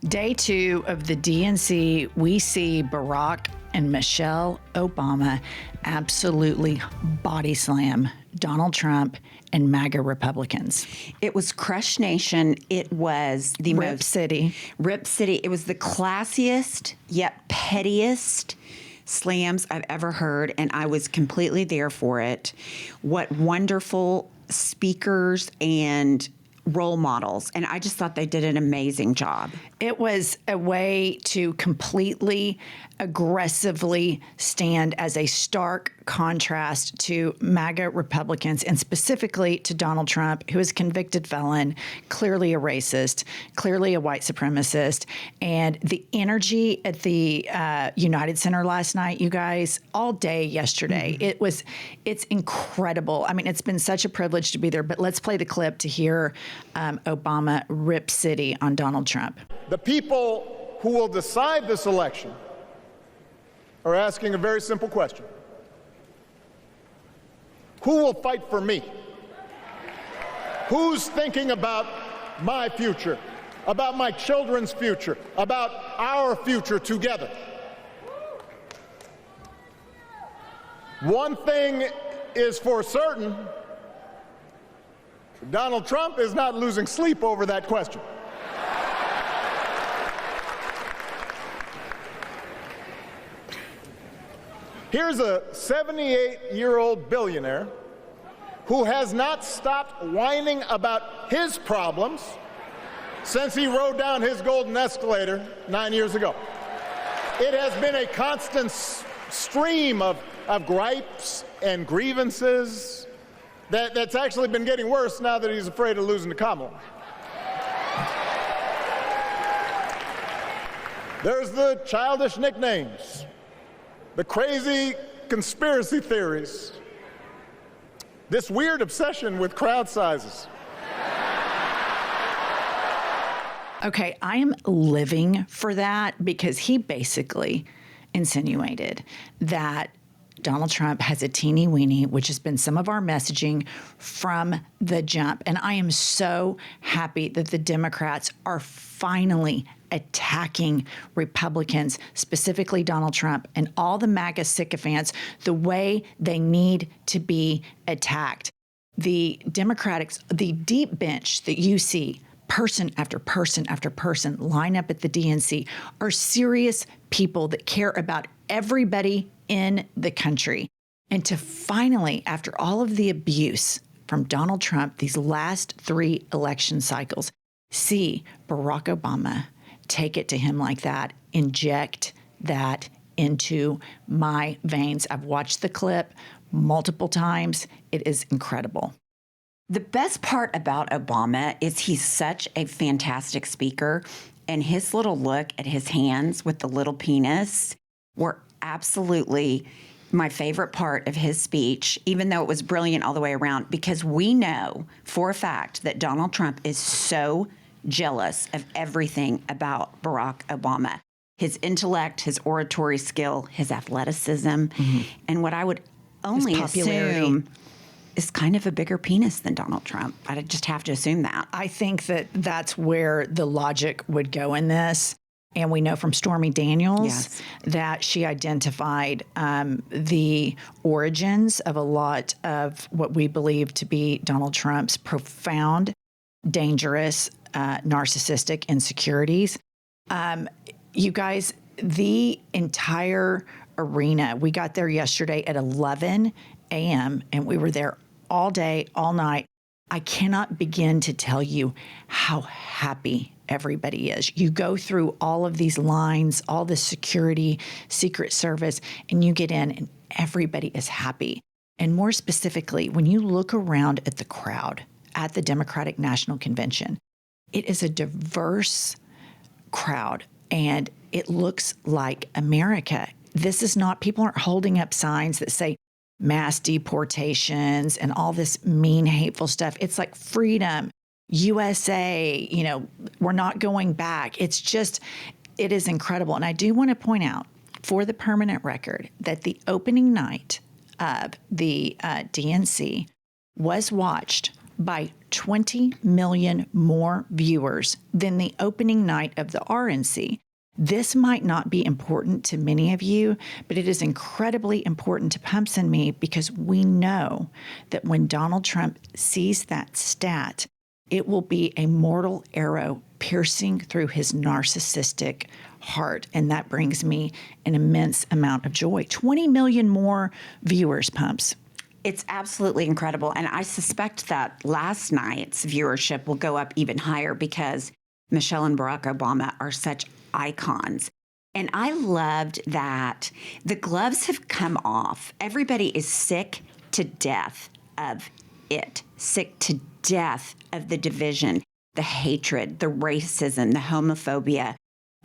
Day 2 of the DNC, we see Barack and Michelle Obama absolutely body slam Donald Trump and MAGA Republicans. It was Crush Nation. It was the Rip City. Rip City. It was the classiest yet pettiest slams I've ever heard, and I was completely there for it. What wonderful speakers and role models, and I just thought they did an amazing job. It was a way to completely aggressively stand as a stark contrast to MAGA Republicans, and specifically to Donald Trump, who is a convicted felon, clearly a racist, clearly a white supremacist. And the energy at the United Center last night, you guys, all day yesterday, it's incredible. I mean, it's been such a privilege to be there, but let's play the clip to hear Obama rip city on Donald Trump. The people who will decide this election are asking a very simple question. Who will fight for me? Who's thinking about my future, about my children's future, about our future together? One thing is for certain, Donald Trump is not losing sleep over that question. Here's a 78-year-old billionaire who has not stopped whining about his problems since he rode down his golden escalator 9 years ago. It has been a constant stream of gripes and grievances that's actually been getting worse now that he's afraid of losing to Kamala. There's the childish nicknames, the crazy conspiracy theories, this weird obsession with crowd sizes. Okay, I am living for that, because he basically insinuated that Donald Trump has a teeny weeny, which has been some of our messaging from the jump. And I am so happy that the Democrats are finally attacking Republicans, specifically Donald Trump and all the MAGA sycophants, the way they need to be attacked. The Democrats, the deep bench that you see, person after person after person line up at the DNC, are serious people that care about everybody in the country. And to finally, after all of the abuse from Donald Trump these last 3 election cycles, see Barack Obama take it to him like that, inject that into my veins. I've watched the clip multiple times. It is incredible. The best part about Obama is he's such a fantastic speaker, and his little look at his hands with the little penis were absolutely my favorite part of his speech, even though it was brilliant all the way around, because we know for a fact that Donald Trump is so jealous of everything about Barack Obama. His intellect, his oratory skill, his athleticism, and what I would only assume is kind of a bigger penis than Donald Trump. I just have to assume that. I think that that's where the logic would go in this. And we know from Stormy Daniels that she identified the origins of a lot of what we believe to be Donald Trump's profound, dangerous, narcissistic insecurities. You guys, the entire arena, we got there yesterday at 11 a.m. and we were there all day, all night. I cannot begin to tell you how happy everybody is. You go through all of these lines, all the security, Secret Service, and you get in and everybody is happy. And more specifically, when you look around at the crowd at the Democratic National Convention, it is a diverse crowd and it looks like America. This is not, people aren't holding up signs that say mass deportations and all this mean, hateful stuff. It's like freedom, USA, you know, we're not going back. It's just, it is incredible. And I do want to point out for the permanent record that the opening night of the DNC was watched by 20 million more viewers than the opening night of the RNC. This might not be important to many of you, but it is incredibly important to Pumps and me because we know that when Donald Trump sees that stat, it will be a mortal arrow piercing through his narcissistic heart. And that brings me an immense amount of joy. 20 million more viewers, Pumps. It's absolutely incredible. And I suspect that last night's viewership will go up even higher because Michelle and Barack Obama are such icons. And I loved that the gloves have come off. Everybody is sick to death of it, sick to death of the division, the hatred, the racism, the homophobia,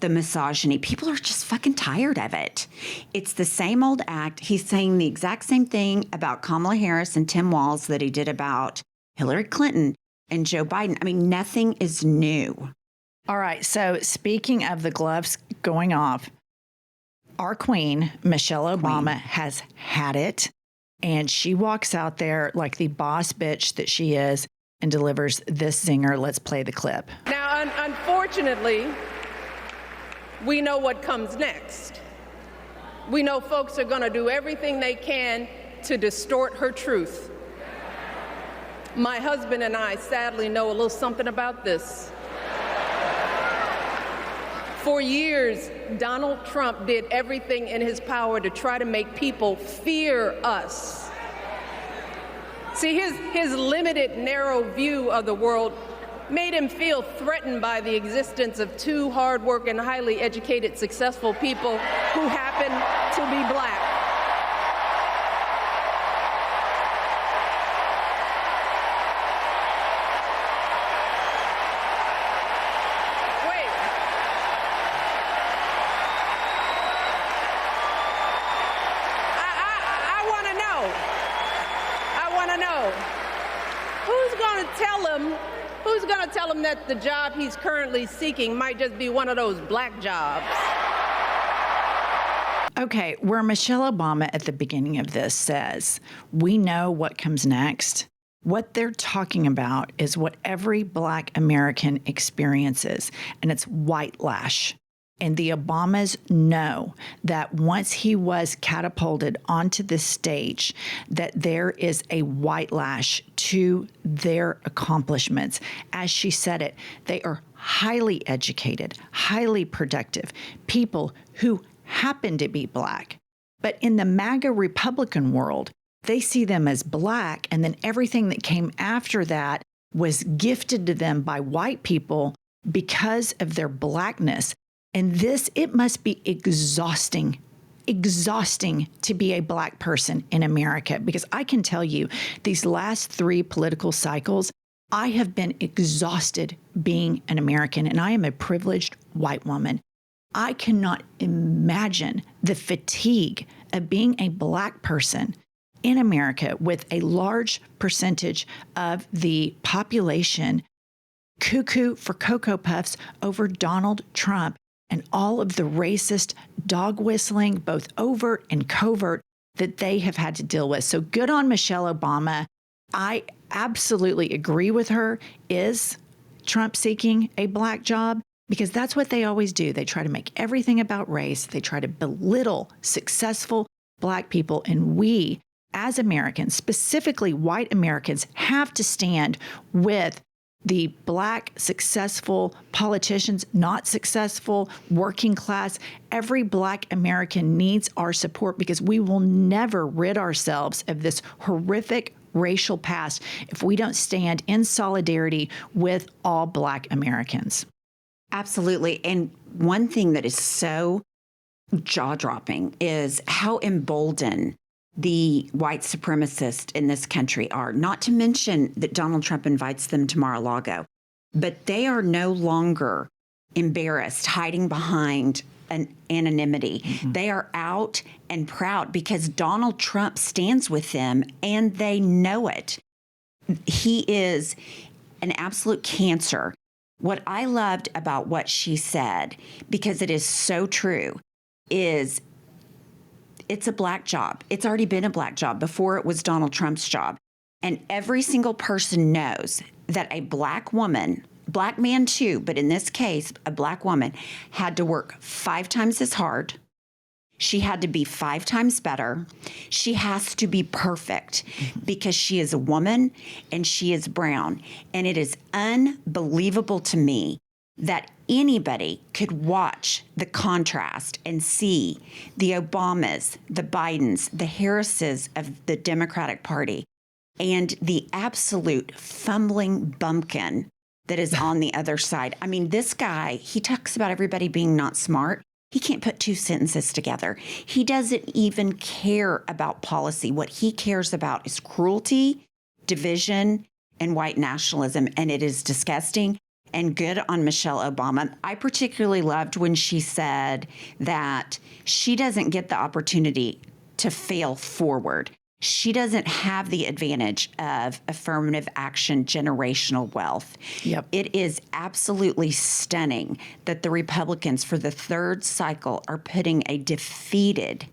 the misogyny. People are just fucking tired of it. It's the same old act. He's saying the exact same thing about Kamala Harris and Tim Walz that he did about Hillary Clinton and Joe Biden. I mean, nothing is new. All right. So speaking of the gloves going off, our queen, Michelle Obama, has had it. And she walks out there like the boss bitch that she is and delivers this zinger. Let's play the clip. Now, unfortunately, we know what comes next. We know folks are going to do everything they can to distort her truth. My husband and I sadly know a little something about this. For years, Donald Trump did everything in his power to try to make people fear us. See, his limited, narrow view of the world made him feel threatened by the existence of two hardworking, highly educated, successful people who happen to be black. Who's going to tell him that the job he's currently seeking might just be one of those black jobs? Okay, where Michelle Obama at the beginning of this says, we know what comes next. What they're talking about is what every Black American experiences, and it's white lash. And the Obamas know that once he was catapulted onto the stage, that there is a white lash to their accomplishments. As she said it, they are highly educated, highly productive people who happen to be Black. But in the MAGA Republican world, they see them as Black, and then everything that came after that was gifted to them by white people because of their Blackness. And this, it must be exhausting to be a Black person in America, because I can tell you these last 3 political cycles, I have been exhausted being an American, and I am a privileged white woman. I cannot imagine the fatigue of being a Black person in America with a large percentage of the population cuckoo for Cocoa Puffs over Donald Trump and all of the racist dog whistling, both overt and covert, that they have had to deal with. So good on Michelle Obama. I absolutely agree with her. Is Trump seeking a Black job? Because that's what they always do. They try to make everything about race. They try to belittle successful Black people. And we, as Americans, specifically white Americans, have to stand with the Black successful politicians, not successful, working class. Every Black American needs our support, because we will never rid ourselves of this horrific racial past if we don't stand in solidarity with all Black Americans. Absolutely. And one thing that is so jaw-dropping is how emboldened the white supremacists in this country are, not to mention that Donald Trump invites them to Mar-a-Lago. But they are no longer embarrassed, hiding behind an anonymity. Mm-hmm. They are out and proud because Donald Trump stands with them, and they know it. He is an absolute cancer. What I loved about what she said, because it is so true, is it's a Black job. It's already been a Black job before it was Donald Trump's job. And every single person knows that a black woman, black man too, but in this case, a black woman, had to work 5 times as hard. She had to be 5 times better. She has to be perfect because she is a woman and she is brown. And it is unbelievable to me that anybody could watch the contrast and see the Obamas, the Bidens, the Harrises of the Democratic Party, and the absolute fumbling bumpkin that is on the other side. I mean, this guy, he talks about everybody being not smart. He can't put 2 sentences together. He doesn't even care about policy. What he cares about is cruelty, division, and white nationalism, and it is disgusting. And good on Michelle Obama. I particularly loved when she said that she doesn't get the opportunity to fail forward. She doesn't have the advantage of affirmative action generational wealth. Yep. It is absolutely stunning that the Republicans for the 3rd cycle are putting a defeated,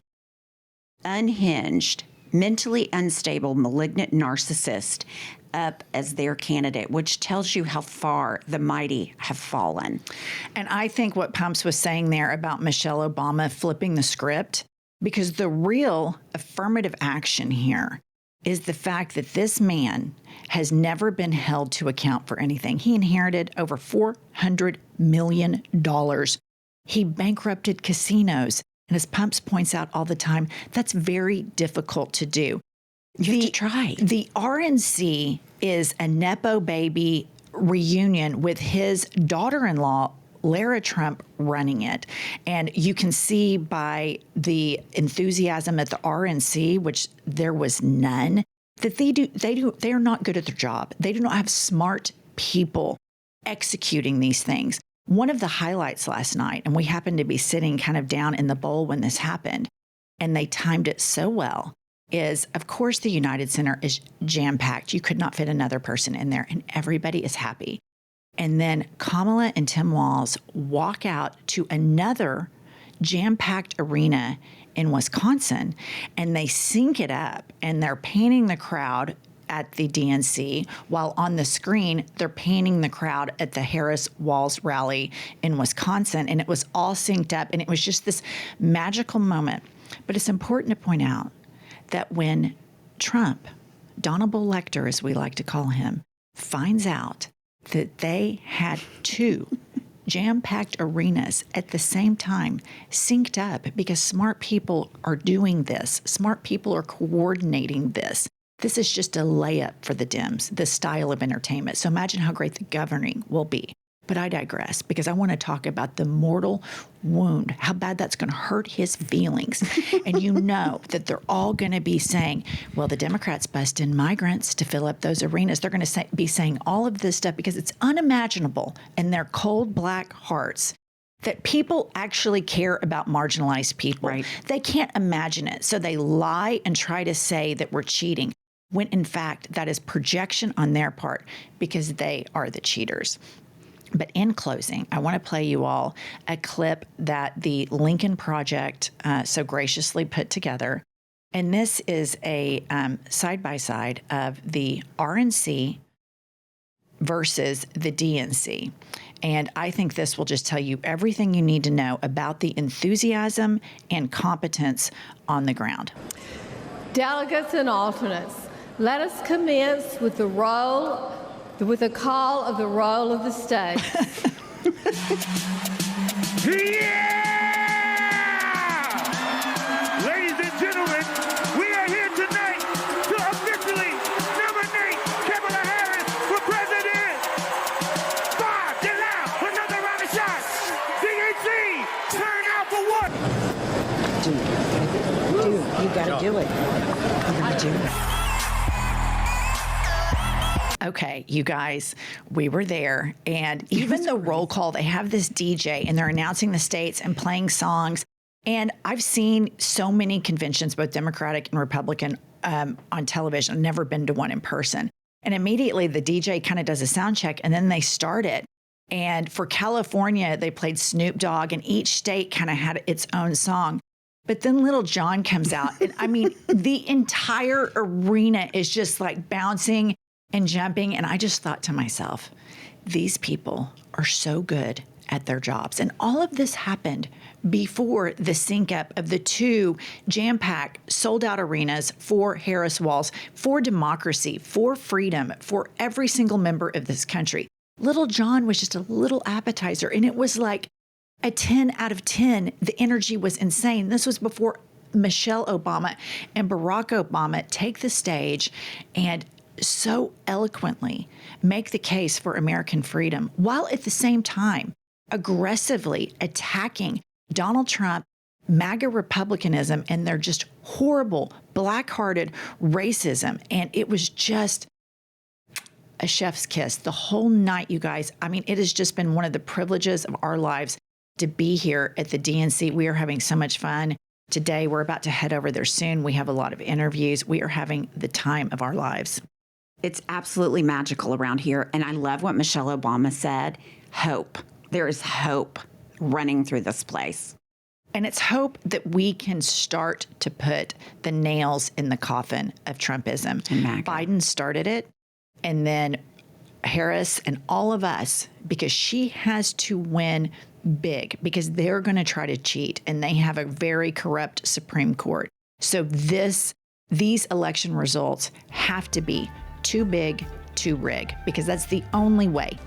unhinged, mentally unstable, malignant narcissist up as their candidate, which tells you how far the mighty have fallen. And I think what Pumps was saying there about Michelle Obama flipping the script, because the real affirmative action here is the fact that this man has never been held to account for anything. He inherited over $400 million. He bankrupted casinos. And as Pumps points out all the time, that's very difficult to do. You have to try. The RNC is a Nepo baby reunion with his daughter-in-law, Lara Trump, running it. And you can see by the enthusiasm at the RNC, which there was none, that they are not good at their job. They do not have smart people executing these things. One of the highlights last night, and we happened to be sitting kind of down in the bowl when this happened, and they timed it so well, is, of course, the United Center is jam-packed. You could not fit another person in there, and everybody is happy. And then Kamala and Tim Walz walk out to another jam-packed arena in Wisconsin, and they sync it up, and they're painting the crowd at the DNC, while on the screen, they're painting the crowd at the Harris-Walz rally in Wisconsin, and it was all synced up, and it was just this magical moment. But it's important to point out that when Trump, Donald Lecter, as we like to call him, finds out that they had 2 jam-packed arenas at the same time, synced up, because smart people are doing this. Smart people are coordinating this. This is just a layup for the Dems, this style of entertainment. So imagine how great the governing will be. But I digress, because I want to talk about the mortal wound, how bad that's going to hurt his feelings. And you know that they're all going to be saying, well, the Democrats bust in migrants to fill up those arenas. They're going to be saying all of this stuff because it's unimaginable in their cold, black hearts that people actually care about marginalized people. Right. They can't imagine it. So they lie and try to say that we're cheating, when in fact that is projection on their part, because they are the cheaters. But in closing, I want to play you all a clip that the Lincoln Project so graciously put together. And this is a side-by-side of the RNC versus the DNC. And I think this will just tell you everything you need to know about the enthusiasm and competence on the ground. Delegates and alternates, let us commence with the call of the roll of the stage. Yeah! Ladies and gentlemen, we are here tonight to officially nominate Kamala Harris for president. Bob, get loud, another round of shots. DNC, turn out for what? Dude, you gotta do it. You gotta do it. Okay, you guys, we were there, and even the roll call, they have this DJ, and they're announcing the states and playing songs. And I've seen so many conventions, both Democratic and Republican, on television. I've never been to one in person. And immediately the DJ kind of does a sound check, and then they start it. And for California, they played Snoop Dogg, and each state kind of had its own song. But then little John comes out. And I mean, the entire arena is just like bouncing and jumping. And I just thought to myself, these people are so good at their jobs. And all of this happened before the sync up of the two jam-packed, sold-out arenas for Harris Walls, for democracy, for freedom, for every single member of this country. Little John was just a little appetizer. And it was like a 10 out of 10. The energy was insane. This was before Michelle Obama and Barack Obama take the stage and so eloquently make the case for American freedom, while at the same time aggressively attacking Donald Trump, MAGA Republicanism, and their just horrible, black-hearted racism. And it was just a chef's kiss the whole night, you guys. I mean, it has just been one of the privileges of our lives to be here at the DNC. We are having so much fun. Today, we're about to head over there soon. We have a lot of interviews. We are having the time of our lives. It's absolutely magical around here. And I love what Michelle Obama said. Hope. There is hope running through this place. And it's hope that we can start to put the nails in the coffin of Trumpism. Biden started it, and then Harris and all of us, because she has to win big, because they're going to try to cheat, and they have a very corrupt Supreme Court. So these election results have to be too big to rig, because that's the only way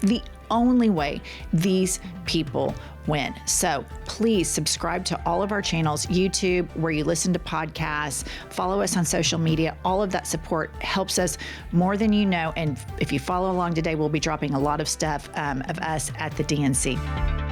these people win. So please subscribe to all of our channels, YouTube, where you listen to podcasts, follow us on social media. All of that support helps us more than you know. And if you follow along today, we'll be dropping a lot of stuff of us at the DNC.